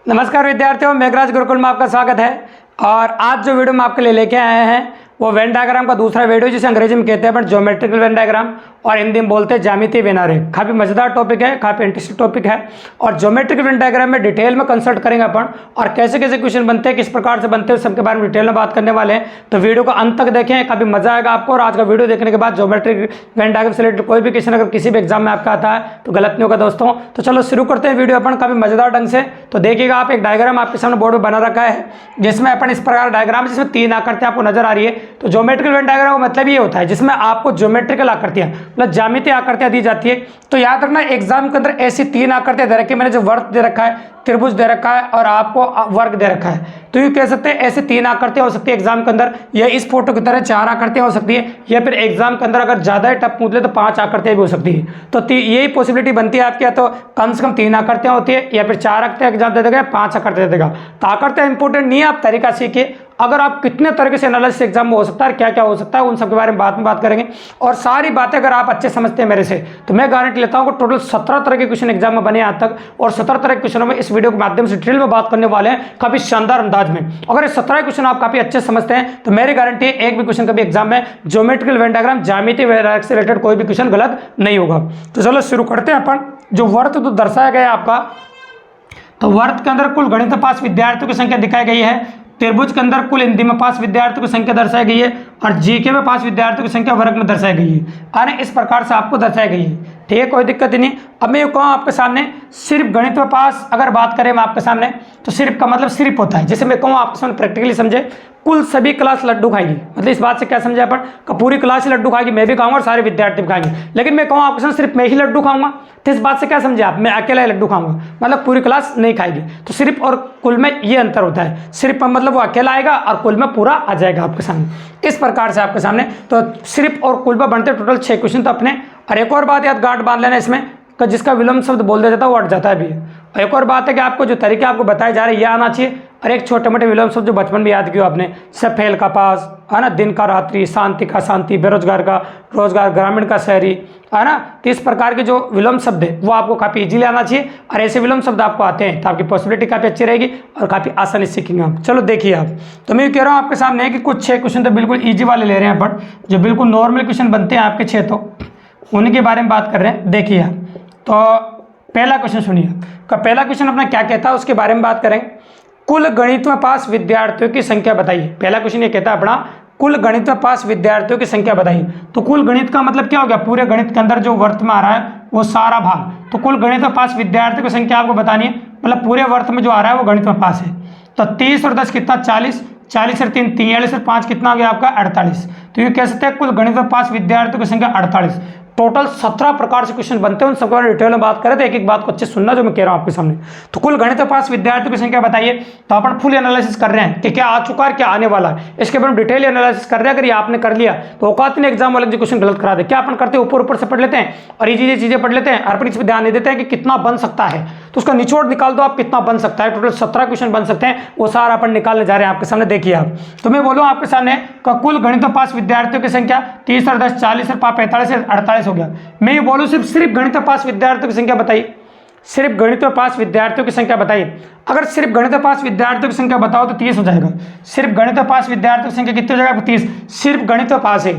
नमस्कार विद्यार्थियों, मेघराज गुरुकुल में आपका स्वागत है। और आज जो वीडियो में आपके लिए लेके आए हैं वो वेन डायग्राम का दूसरा वीडियो, जिसे अंग्रेजी में कहते हैं अपन ज्योमेट्रिकल वेन डायग्राम और हिंदी में बोलते हैं ज्यामितीय वेन आरेख। काफ़ी मजेदार टॉपिक है, काफ़ी इंटरेस्टिंग टॉपिक है। और ज्योमेट्रिकल वेन डायग्राम में डिटेल में कंसल्ट करेंगे अपन, और कैसे कैसे क्वेश्चन बनते हैं, किस प्रकार से बनते हैं, सबके बारे में डिटेल में बात करने वाले हैं। तो वीडियो को अंत तक देखें, काफ़ी मजा आएगा आपको। और आज का वीडियो देखने के बाद ज्योमेट्रिक वेन डायग्राम से रिलेटेड कोई भी क्वेश्चन अगर किसी भी एग्जाम में आपका आता है तो गलत नहीं होगा दोस्तों। तो चलो शुरू करते हैं वीडियो अपन काफ़ी मजेदार ढंग से। तो देखिएगा, आप एक डायग्राम आपके सामने बोर्ड में बना रखा है, जिसमें अपन इस प्रकार डायग्राम, जिसमें 3 आकृतियां आपको नजर आ रही है। तो ज्योमेट्रिकल वेन डायग्राम का मतलब ये होता है जिसमें आपको ज्योमेट्रिकल आकृतियां मतलब ज्यामितीय आकृतियां दी जाती है। तो याद रखना, एग्जाम के अंदर ऐसी 3 आकृतियां दे रखी है। मैंने जो वर्ग दे रखा है, त्रिभुज दे रखा है और आपको वर्ग दे रखा है। तो ये कह सकते हैं ऐसे 3 आकृतियां हो सकती है एग्जाम के अंदर, या इस फोटो की तरह 4 आकृतियां हो सकती है, या फिर एग्जाम के अंदर अगर ज्यादा ही टफ पूछ ले तो 5 आकृतियां भी हो सकती है। तो यही पॉसिबिलिटी बनती है आपकी, या तो कम से कम 3 आकृतियां होती है, या फिर 4 आकृतियां एग्जाम दे देगा, 5 आकृतियां दे देगा। तो आकृतियां इंपॉर्टेंट नहीं है, आप तरीका सीखिए। अगर आप कितने तरीके से एनालिसिस एग्जाम में हो सकता है, क्या क्या हो सकता है, उन सब के बारे में बाद में बात करेंगे। और सारी बातें अगर आप अच्छे समझते हैं मेरे से, तो मैं गारंटी लेता हूं कि टोटल 17 तरह के क्वेश्चन एग्जाम में बने आज तक, और 17 तरह के क्वेश्चनों में इस वीडियो के माध्यम से डिटेल में बात करने वाले हैं, काफी शानदार अंदाज में। अगर ये 17 क्वेश्चन आप काफी अच्छे समझते हैं तो मेरी गारंटी है एक भी क्वेश्चन कभी एग्जाम में ज्योमेट्रिकल वेन डायग्राम ज्यामितीय वेन डायग्राम से रिलेटेड कोई भी क्वेश्चन गलत नहीं होगा। तो चलो शुरू करते हैं अपन। जो वर्त तो दर्शाया गया है आपका, तो वर्त के अंदर कुल गणित पास विद्यार्थियों की संख्या दिखाई गई है। त्रिभुज के अंदर कुल हिंदी में पास विद्यार्थियों की संख्या दर्शाई गई है, और जीके में पास विद्यार्थियों की संख्या वर्ग में दर्शाई गई है। यानी इस प्रकार से आपको दर्शाई गई है, ठीक है, कोई दिक्कत ही नहीं। अब मैं कहूँ आपके सामने सिर्फ गणित में पास अगर बात करें मैं आपके सामने, तो सिर्फ का मतलब सिर्फ होता है। जैसे मैं कहूँ आपके सामने प्रैक्टिकली समझे, कुल सभी क्लास लड्डू खाएगी, मतलब इस बात से क्या समझे अपन का पूरी क्लास ही लड्डू खाएगी, मैं भी खाऊंगा और सारे विद्यार्थी भी खाएंगे। लेकिन मैं कहूँ आपके सामने सिर्फ मैं ही लड्डू खाऊंगा, तो इस बात से क्या समझे आप, मैं अकेला ही लड्डू खाऊंगा, मतलब पूरी क्लास नहीं खाएगी। तो सिर्फ और कुल में ये अंतर होता है। सिर्फ मतलब वो अकेला आएगा और कुल में पूरा आ जाएगा आपके सामने, इस प्रकार से आपके सामने। तो सिर्फ और कुल में बनते टोटल 6 क्वेश्चन तो अपने। और एक और बात याद गांठ बांध लेना इसमें, कि जिसका विलोम शब्द बोल दिया जाता है वो अट जाता है भी। और एक और बात है कि आपको जो तरीके आपको बताए जा रहे हैं ये आना चाहिए। और एक छोटे मोटे विलोम शब्द जो बचपन में याद किया आपने, सफेल का पास, है ना, दिन का रात्रि, शांति का शांति, बेरोजगार का रोजगार, ग्रामीण का शहरी, है ना। तो इस प्रकार के जो विलोम शब्द है वो आपको काफ़ी इजीली आना चाहिए। और ऐसे विलोम शब्द आपको आते हैं तो आपकी पॉसिबिलिटी काफ़ी अच्छी रहेगी और काफ़ी आसानी से सीखेंगे आप। चलो देखिए आप, तो मैं कह रहा हूँ आपके सामने कि कुछ 6 क्वेश्चन तो बिल्कुल ईजी वाले ले रहे हैं अपन, जो बिल्कुल नॉर्मल क्वेश्चन बनते हैं आपके 6, तो उन्हीं के बारे में बात कर रहे हैं। देखिए आप, तो पहला क्वेश्चन सुनिए। का पहला क्वेश्चन अपना क्या कहता है उसके बारे में बात करेंगे। कुल गणित में पास विद्यार्थियों की संख्या बताइए। पहला क्वेश्चन ये कहता है अपना, कुल गणित में पास विद्यार्थियों की संख्या बताइए। तो कुल गणित का मतलब क्या हो गया, पूरे गणित के अंदर जो वर्त में आ रहा है वो सारा भाग। तो कुल गणित में पास विद्यार्थियों की संख्या आपको बतानी है, मतलब पूरे वर्त में जो आ रहा है वो गणित में पास है। तो 30 और 10 कितना, 40, 40 और 3 43 और 5 कितना हो गया आपका 48। तो ये कह सकते हैं कुल गणित में पास विद्यार्थियों की संख्या 48। टोटल 17 प्रकार से क्वेश्चन बनते हैं, उन सबके बारे में डिटेल में बात करें। तो एक एक बात को अच्छे सुनना जो मैं कह रहा हूं आपके सामने। तो कुल गणित पास विद्यार्थियों की संख्या बताइए। तो अपन फुल एनालिसिस कर रहे हैं कि क्या आ चुका है, क्या आने वाला है, इसके बारे में डिटेल एनालिसिस कर रहे हैं। अगर ये आपने कर लिया तो औकात नहीं एग्जाम वाले जो क्वेश्चन गलत करा दे। क्या अपन करते हैं, ऊपर ऊपर से पढ़ लेते हैं और ये चीजें पढ़ लेते हैं, अपन इस पर ध्यान नहीं देते हैं कि कितना बन सकता है। तो उसका निचोड़ निकाल दो आप, कितना बन सकता है। टोटल 17 क्वेश्चन बन सकते हैं, वो सारा अपन निकालने जा रहे हैं आपके सामने। देखिए आप, तो मैं बोलूँ आपके सामने का कुल गणित पास विद्यार्थियों की संख्या 30 और 10 40 और 5 45 और 48 हो गया। मैं बोलूं सिर्फ गणित पास विद्यार्थियों की संख्या बताइए। सिर्फ गणित पास विद्यार्थियों की संख्या बताइए। अगर सिर्फ गणित पास विद्यार्थियों की संख्या बताओ तो 30 हो जाएगा। सिर्फ गणित पास विद्यार्थियों की संख्या कितनी हो जाएगा, 30। सिर्फ गणित पास है,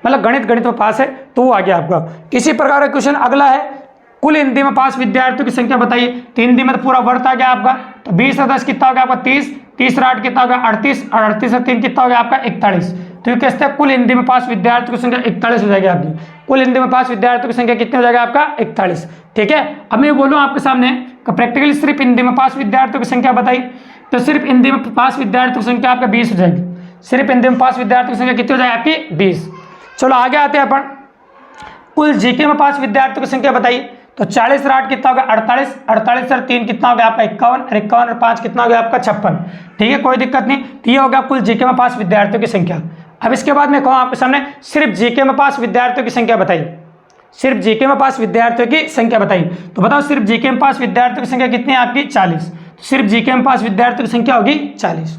मतलब गणित पास है, तो वो आ गया आपका। इसी प्रकार का क्वेश्चन अगला है, कुल हिंदी में पास विद्यार्थियों की संख्या बताइए। तो हिंदी में तो पूरा वर्त आ गया आपका। तो 20 और 10 कितना हो गया आपका 30, 30 और 8 कितना हो गया 38, और 38 और 3 कितना हो गया आपका 41। तो ये कहते हैं कुल हिंदी में पास विद्यार्थियों की संख्या 41 हो जाएगी आपकी। कुल हिंदी में पास विद्यार्थियों की संख्या कितनी हो जाएगा आपका 41, ठीक है। अब मैं बोलूँ आपके सामने प्रैक्टिकली सिर्फ हिंदी में पास विद्यार्थियों की संख्या बताइए। तो सिर्फ हिंदी में पास विद्यार्थियों की संख्या आपका 20 हो जाएगी। सिर्फ हिंदी में पास विद्यार्थियों की संख्या कितनी हो जाएगी आपकी 20। चलो आगे आते हैं अपन, कुल जीके में पास विद्यार्थियों की संख्या बताइए। तो 40 और 8 कितना हो गया 48, 48 और 3 कितना हो गया आपका 51, और 51 और 5 कितना हो गया आपका 56, ठीक है, कोई दिक्कत नहीं। तो ये हो गया कुल जीके में पास विद्यार्थियों की संख्या। अब इसके बाद मैं कहूँ आपके सामने सिर्फ जीके में पास विद्यार्थियों की संख्या बताइए। सिर्फ जीके में पास विद्यार्थियों की संख्या बताइए। तो बताओ सिर्फ जीके में पास विद्यार्थियों की संख्या कितनी है आपकी 40। सिर्फ जीके में पास विद्यार्थियों की संख्या होगी 40,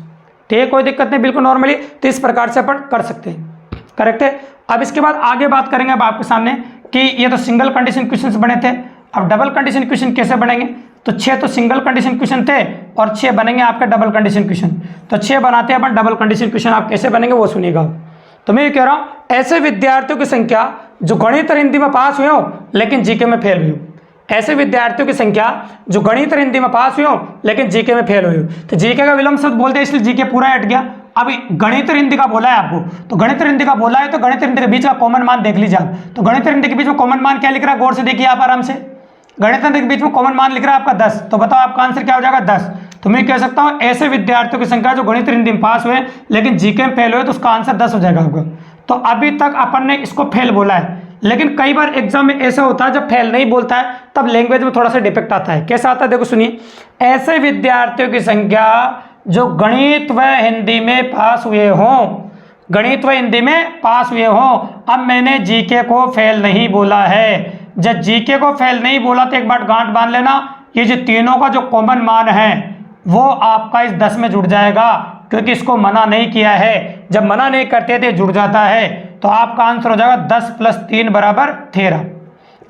ठीक है, कोई दिक्कत नहीं, बिल्कुल नॉर्मली। तो इस प्रकार से अपन कर सकते हैं, करेक्ट है। अब इसके बाद आगे बात करेंगे अब आपके सामने कि ये तो सिंगल कंडीशन क्वेश्चंस बने थे, अब डबल कंडीशन क्वेश्चन कैसे बनेंगे। तो 6 तो सिंगल कंडीशन क्वेश्चन थे और 6 बनेंगे आपके डबल कंडीशन क्वेश्चन। तो 6 बनाते हैं अपन डबल कंडीशन क्वेश्चन, आप कैसे बनेंगे वो सुनिएगा। तो मैं ये कह रहा हूँ ऐसे विद्यार्थियों की संख्या जो गणित और हिंदी में पास हुए हो लेकिन जीके में फेल हुए हो। ऐसे विद्यार्थियों की संख्या जो गणित और हिंदी में पास हुए हो लेकिन जीके में फेल हुए हो। तो जीके का विलोम शब्द बोलते हैं इसलिए जीके पूरा हट गया। अभी गणित और हिंदी का बोला है आपको, तो गणित और हिंदी का बोला है तो गणित और हिंदी के बीच का कॉमन मान देख लीजिए आप। तो गणित और हिंदी के बीच में कॉमन मान क्या लिख रहा है, गौर से देखिए आप आराम से। गणित और हिंदी के बीच में कॉमन मान लिख रहा है आपका 10। तो बताओ आपका आंसर क्या हो जाएगा 10। तो मैं कह सकता हूँ ऐसे विद्यार्थियों की संख्या जो गणित और हिंदी में पास हुए लेकिन जीके में फेल हुए तो उसका आंसर 10 हो जाएगा आपका। तो अभी तक अपन ने इसको फेल बोला है, लेकिन कई बार एग्जाम में ऐसा होता है जब फेल नहीं बोलता है तब लैंग्वेज में थोड़ा सा डिफेक्ट आता है। कैसा आता है देखो सुनिए, ऐसे विद्यार्थियों की संख्या जो गणित व हिंदी में पास हुए हों, गणित व हिंदी में पास हुए हों। अब मैंने जीके को फेल नहीं बोला है। जब जीके को फेल नहीं बोला तो एक बार गांठ बांध लेना, ये जो तीनों का जो कॉमन मान है वो आपका इस 10 में जुड़ जाएगा, क्योंकि इसको मना नहीं किया है। जब मना नहीं करते थे जुड़ जाता है। तो आपका आंसर हो जाएगा 10 + 3 = 13।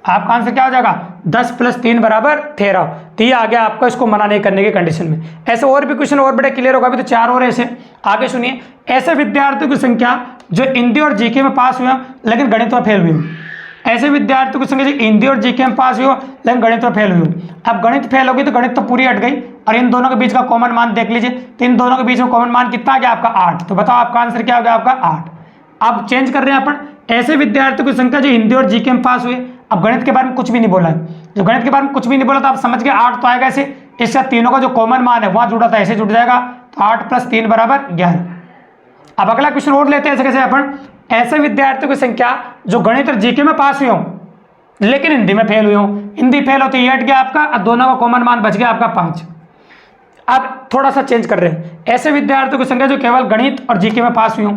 आपका आंसर क्या हो जाएगा 10 + 3 = 13। तो ये आ गया आपका इसको मना नहीं करने की कंडीशन में। ऐसे और भी क्वेश्चन और बड़े क्लियर होगा। अभी तो 4 और ऐसे आगे सुनिए। ऐसे विद्यार्थियों की संख्या जो हिंदी और जीके में पास हुए लेकिन गणित में फेल हुए। ऐसे विद्यार्थियों की संख्या जो हिंदी और जीके में पास हुए लेकिन गणित में फेल हुए। अब गणित फेल होगी तो गणित तो पूरी हट गई, और इन दोनों के बीच का कॉमन मान देख लीजिए। तो इन दोनों के बीच में कॉमन मान कितना आ गया आपका 8। तो बताओ आपका आंसर क्या हो गया आपका 8। अब चेंज कर रहे हैं अपन, ऐसे विद्यार्थियों की संख्या जो हिंदी और जीके में पास हुए। अब गणित के बारे में कुछ भी नहीं बोला है, जो गणित के बारे में कुछ भी नहीं बोला तो आप समझ गए 8 तो आएगा ऐसे। इसका तीनों का जो कॉमन मान है वहां जुड़ा था, ऐसे जुड़ जाएगा। तो 8 + 3 = 11। अब अगला क्वेश्चन और लेते हैं ऐसे कैसे अपन। ऐसे विद्यार्थियों की संख्या जो गणित और जीके में पास हुए हो लेकिन हिंदी में फेल हुए हो। हिंदी फेल हो तो ये हट गया आपका, अब दोनों का कॉमन मान बच गया आपका 5। अब थोड़ा सा चेंज कर रहे हैं, ऐसे विद्यार्थियों की संख्या जो केवल गणित और जीके में पास हुई हो।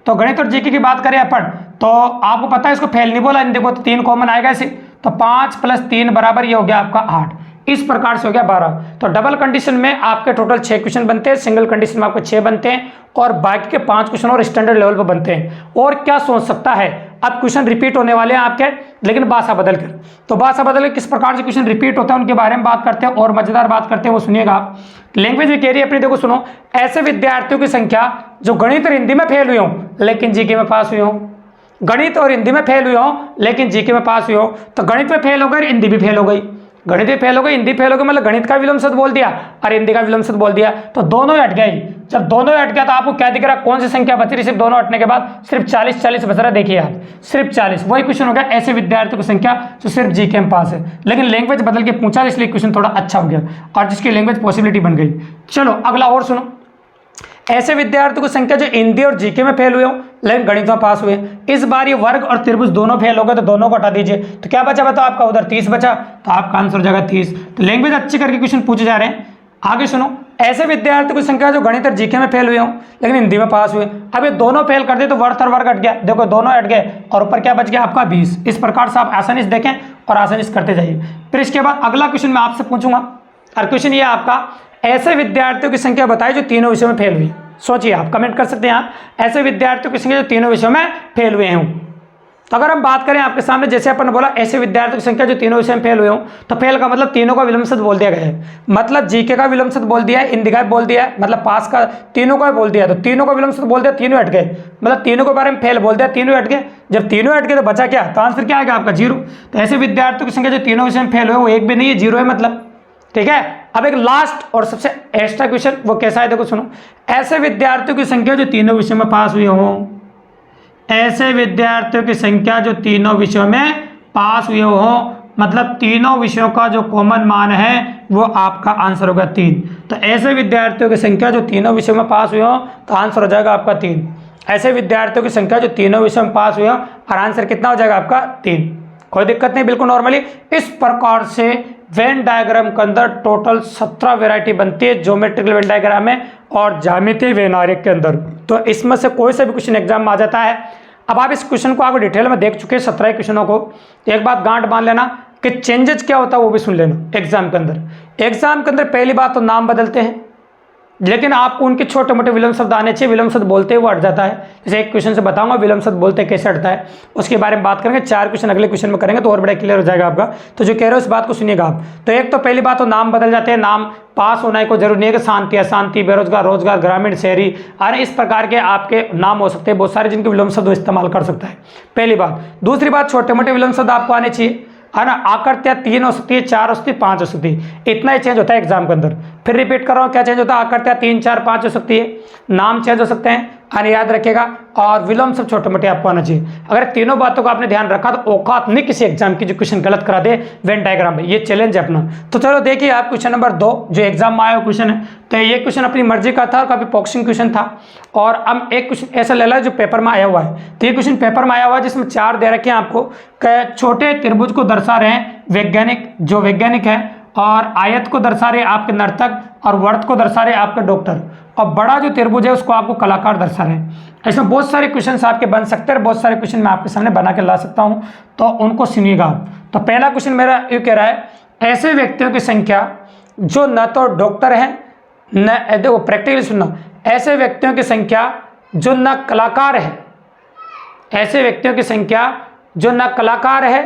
तो गणित और जीके की बात करें अपन तो आपको पता है इसको फेल नहीं बोला, हिंदी को तो 3 कॉमन आएगा इसे। तो 5 + 3 = ये हो गया आपका 8। इस प्रकार से हो गया 12। तो डबल कंडीशन में आपके टोटल 6 क्वेश्चन बनते हैं, सिंगल कंडीशन में आपको 6 बनते हैं, और बाकी के 5 क्वेश्चन और स्टैंडर्ड लेवल पर बनते हैं। और क्या सोच सकता है, अब क्वेश्चन रिपीट होने वाले हैं आपके, लेकिन भाषा बदल कर। तो भाषा बदल कर किस प्रकार से क्वेश्चन रिपीट होता है उनके बारे में बात करते हैं, और मजेदार बात करते हैं वो सुनिएगा आप। लैंग्वेज में कह रही है अपनी, देखो सुनो। ऐसे विद्यार्थियों की संख्या जो गणित और हिंदी में फेल हुए हों लेकिन जीके में पास हुए हों। गणित और हिंदी में फेल हुए हों लेकिन जीके में पास हुए हो। तो गणित में फेल हो गए, हिंदी भी फेल हो गई। गणित में फेल हो गई, हिंदी फेल हो गई, मतलब गणित का विलोम शब्द बोल दिया और हिंदी का विलोम शब्द बोल दिया, तो दोनों ही हट गए। जब दोनों ही हट गया तो आपको क्या दिख रहा है, कौन सी संख्या बची रही सिर्फ दोनों हटने के बाद? सिर्फ 40 बच रहा है। देखिए आप, सिर्फ 40। वही क्वेश्चन हो गया ऐसे विद्यार्थियों की संख्या जो सिर्फ जीके में पास है, लेकिन लैंग्वेज बदल के पूछा इसलिए क्वेश्चन थोड़ा अच्छा हो गया और जिसकी लैंग्वेज पॉसिबिलिटी बन गई। चलो अगला और सुनो। ऐसे विद्यार्थियों की संख्या जो हिंदी और जीके में फेल हुए हो लेकिन गणित में पास हुए। इस बार ये वर्ग और त्रिभुज दोनों फेल हो गए, तो दोनों को हटा दीजिए। तो क्या बचा बताओ आपका? उधर 30 बचा, तो आपका आंसर हो जाएगा 30। तो लैंग्वेज अच्छी करके क्वेश्चन पूछे जा रहे हैं। आगे सुनो। ऐसे विद्यार्थियों की संख्या जो गणित और जीके में फेल हुए हो लेकिन हिंदी में पास हुए। अब ये दोनों फेल कर दिए तो वर्ग और वर्ग हट गया, देखो दोनों हट गए, और ऊपर क्या बच गया आपका 20। इस प्रकार से आप आसानी से देखें और आसानी से करते जाइए। फिर इसके बाद अगला क्वेश्चन मैं आपसे पूछूंगा, और क्वेश्चन ये आपका, ऐसे विद्यार्थियों की संख्या बताइए जो तीनों विषयों में फेल हुई। सोचिए, आप कमेंट कर सकते हैं आप, ऐसे विद्यार्थियों की संख्या जो तीनों विषयों में फेल हुए हों। तो अगर हम बात करें आपके सामने, जैसे अपन ने बोला ऐसे विद्यार्थियों की संख्या जो तीनों विषय में फेल हुए हों, तो फेल का मतलब तीनों का विलोम शब्द बोल दिया गया है। मतलब जीके का विलोम शब्द बोल दिया है, हिंदी का बोल दिया है, मतलब पास का तीनों का बोल दिया। तो तीनों का विलोम शब्द बोल दिया, तीनों हट गए, मतलब तीनों के बारे में फेल बोल दिया, तीनों हट गए। जब तीनों हट गए तो बचा क्या? तो आंसर क्या आएगा आपका? 0। तो ऐसे विद्यार्थियों की संख्या जो तीनों विषय में फेल हुए वो एक भी नहीं है, 0 है मतलब। ठीक है। अब एक लास्ट और सबसे एक्स्ट्रा क्वेश्चन, वो कैसा है देखो सुनो। ऐसे विद्यार्थियों की संख्या जो तीनों विषयों में पास हुए हों, ऐसे विद्यार्थियों की संख्या जो तीनों विषयों में पास हुए हों, मतलब तीनों विषयों का जो कॉमन मान है वो आपका आंसर होगा 3। तो ऐसे विद्यार्थियों की संख्या जो तीनों विषयों में पास हुए हों तो आंसर हो जाएगा आपका 3। ऐसे विद्यार्थियों की संख्या जो तीनों विषयों में पास हुए हों और आंसर कितना हो जाएगा आपका? 3। कोई दिक्कत नहीं, बिल्कुल नॉर्मली। इस प्रकार से वेन डायग्राम के अंदर टोटल 17 वैरायटी बनती है ज्योमेट्रिकल वेन डायग्राम में और ज्यामितीय वेन आरेख के अंदर। तो इसमें से कोई सा भी क्वेश्चन एग्जाम में आ जाता है। अब आप इस क्वेश्चन को आगे डिटेल में देख चुके हैं 17 क्वेश्चनों को। एक बात गांठ बांध लेना कि चेंजेस क्या होता है वो भी सुन लेना। एग्जाम के अंदर पहली बात तो नाम बदलते हैं, लेकिन आपको उनके छोटे मोटे विलोम शब्द आने चाहिए। विलोम शब्द बोलते हुए अट जाता है, जैसे एक क्वेश्चन से बताऊंगा विलोम शब्द बोलते कैसे अटता है, उसके बारे में बात करेंगे। 4 क्वेश्चन अगले क्वेश्चन में करेंगे तो और बड़ा क्लियर हो जाएगा आपका। तो जो कह रहे हो इस बात को सुनिएगा आप। तो एक तो पहली बात तो नाम बदल जाते हैं, नाम पास होना है कोई जरूरी नहीं है कि शांति अशांति, बेरोजगार रोजगार, ग्रामीण शहरी, अरे इस प्रकार के आपके नाम हो सकते हैं बहुत सारे जिनके विलोम शब्द इस्तेमाल कर सकता है, पहली बात। दूसरी बात, छोटे मोटे विलोम शब्द आपको आने चाहिए, है ना। आकृतियाँ 3 हो सकती है, 4 हो सकती है, 5 हो सकती है, इतना ही चेंज होता है एग्जाम के अंदर। फिर रिपीट कर रहा हूँ, क्या चेंज होता है? आकृतियाँ 3, 4, 5 हो सकती है, नाम चेंज हो सकते हैं, और याद रखिएगा, और विलोम सब छोटे मोटे आपको आना चाहिए। अगर तीनों बातों को आपने ध्यान रखा तो औकात नहीं किसी एग्जाम की जो क्वेश्चन गलत करा दे वेन डायग्राम में, ये चैलेंज है अपना। तो चलो देखिए आप क्वेश्चन नंबर 2 जो एग्जाम में आया हुआ क्वेश्चन है। तो ये क्वेश्चन अपनी मर्जी का था और काफी बॉक्सिंग क्वेश्चन था, और अब एक क्वेश्चन ऐसा ले ला जो पेपर में आया हुआ है। तो ये क्वेश्चन पेपर में आया हुआ है जिसमें 4 दे रखे हैं आपको, छोटे त्रिभुज को दर्शा रहे हैं वैज्ञानिक, जो वैज्ञानिक है, और आयत को दर्शा रहे आपके नर्तक, और वर्त को दर्शा रहे आपके डॉक्टर, और बड़ा जो त्रिभुज है उसको आपको कलाकार दर्शा रहे हैं। ऐसे बहुत सारे क्वेश्चन आपके बन सकते हैं, बहुत सारे क्वेश्चन मैं आपके सामने बना के ला सकता हूं, तो उनको सुनिएगा आप। तो पहला क्वेश्चन मेरा ये कह रहा है, ऐसे व्यक्तियों की संख्या जो न तो डॉक्टर है न, देखो प्रैक्टिकली सुनना, ऐसे व्यक्तियों की संख्या जो न कलाकार है, ऐसे व्यक्तियों की संख्या जो न कलाकार है,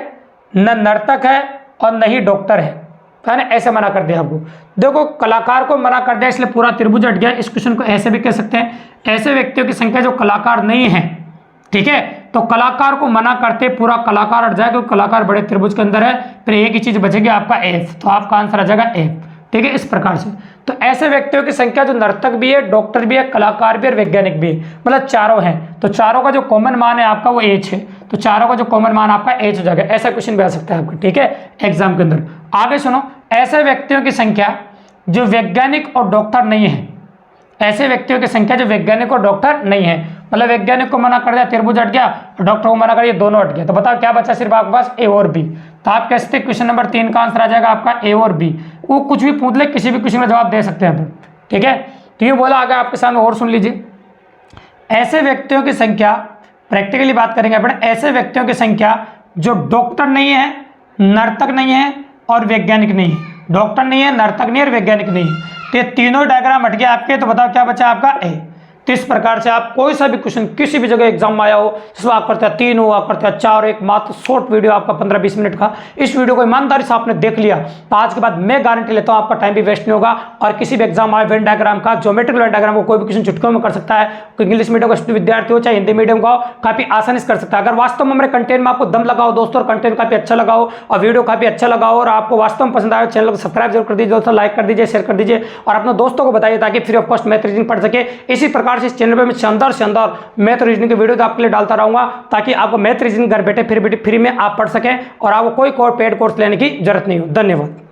न नर्तक है, और न ही डॉक्टर है ना, ऐसे मना कर दिया आपको। देखो कलाकार को मना कर दिया इसलिए पूरा त्रिभुज हट गया। इस क्वेश्चन को ऐसे भी कह सकते हैं, ऐसे व्यक्तियों की संख्या जो कलाकार नहीं है, ठीक है, तो कलाकार को मना करते पूरा कलाकार हट जाएगा, क्योंकि कलाकार बड़े त्रिभुज के अंदर है। फिर एक ही चीज बचेगी आपका एफ, तो आपका आंसर आ जाएगा एफ, ठीक है, इस प्रकार से। तो ऐसे व्यक्तियों की संख्या जो नर्तक भी है, डॉक्टर भी है, कलाकार भी है और वैज्ञानिक भी है, मतलब चारों हैं। तो चारों का जो कॉमन मान है आपका वो एच है, तो चारों का जो कॉमन मान आपका एच हो जाएगा। ऐसा क्वेश्चन भी आ सकता है आपका, ठीक है, एग्जाम के अंदर। आगे सुनो, ऐसे व्यक्तियों की संख्या जो वैज्ञानिक और डॉक्टर नहीं है, ऐसे व्यक्तियों की संख्या जो वैज्ञानिक और डॉक्टर नहीं है, मतलब वैज्ञानिक को मना कर दिया त्रिभुज हट गया, और डॉक्टर को मना कर दिया, दोनों हट गया। तो बताओ क्या बचा सिर्फ आपके पास? ए और बी। तो आप कह सकते क्वेश्चन नंबर 3 का आंसर आ जाएगा आपका ए और बी। वो कुछ भी पूछ ले, किसी भी क्वेश्चन का जवाब दे सकते हैं, ठीक है। तो ये बोला, आगे आपके सामने और सुन लीजिए, ऐसे व्यक्तियों की संख्या, प्रैक्टिकली बात करेंगे अपन, ऐसे व्यक्तियों की संख्या जो डॉक्टर नहीं है, नर्तक नहीं है और वैज्ञानिक नहीं है, डॉक्टर नहीं है, नर्तक नहीं है और वैज्ञानिक नहीं है। तो ये तीनों डायग्राम हट गया आपके, तो बताओ क्या बचा आपका? ए। तो इस प्रकार से आप कोई सा भी क्वेश्चन किसी भी जगह एग्जाम में आया हो, जिसमें आप करते हैं 3 हो, आप करते हैं 4, एक मात्र शॉर्ट वीडियो आपका 15-20 मिनट का, इस वीडियो को ईमानदारी से आपने देख लिया तो आज के बाद मैं गारंटी लेता हूं आपका टाइम भी वेस्ट नहीं होगा। और किसी भी एग्जाम आए वेन डायग्राम का, ज्योमेट्रिकल वेन डायग्राम को कोई भी क्वेश्चन चुटकियों में कर सकता है, कोई इंग्लिश मीडियम का विद्यार्थी हो चाहे हिंदी मीडियम का हो, काफी आसानी से कर सकता है। अगर वास्तव में हमारे कंटेंट में आपको दम लगाओ दोस्तों, और कंटेंट काफी अच्छा लगाओ और वीडियो काफी अच्छा लगाओ और आपको वास्तव में पसंद आए, चैनल को सब्सक्राइब जरूर कर दीजिए दोस्तों, लाइक कर दीजिए, शेयर कर दीजिए और अपने दोस्तों को बताइए ताकि free of cost math reasoning पढ़ सके। इसी प्रकार से इस चैनल पर मैं शानदार मैथ रीजनिंग के वीडियो आपके लिए डालता रहूंगा, ताकि आपको मैथ रीजनिंग घर बैठे फ्री में आप पढ़ सकें और आपको कोई पेड कोर्स लेने की जरूरत नहीं हो। धन्यवाद।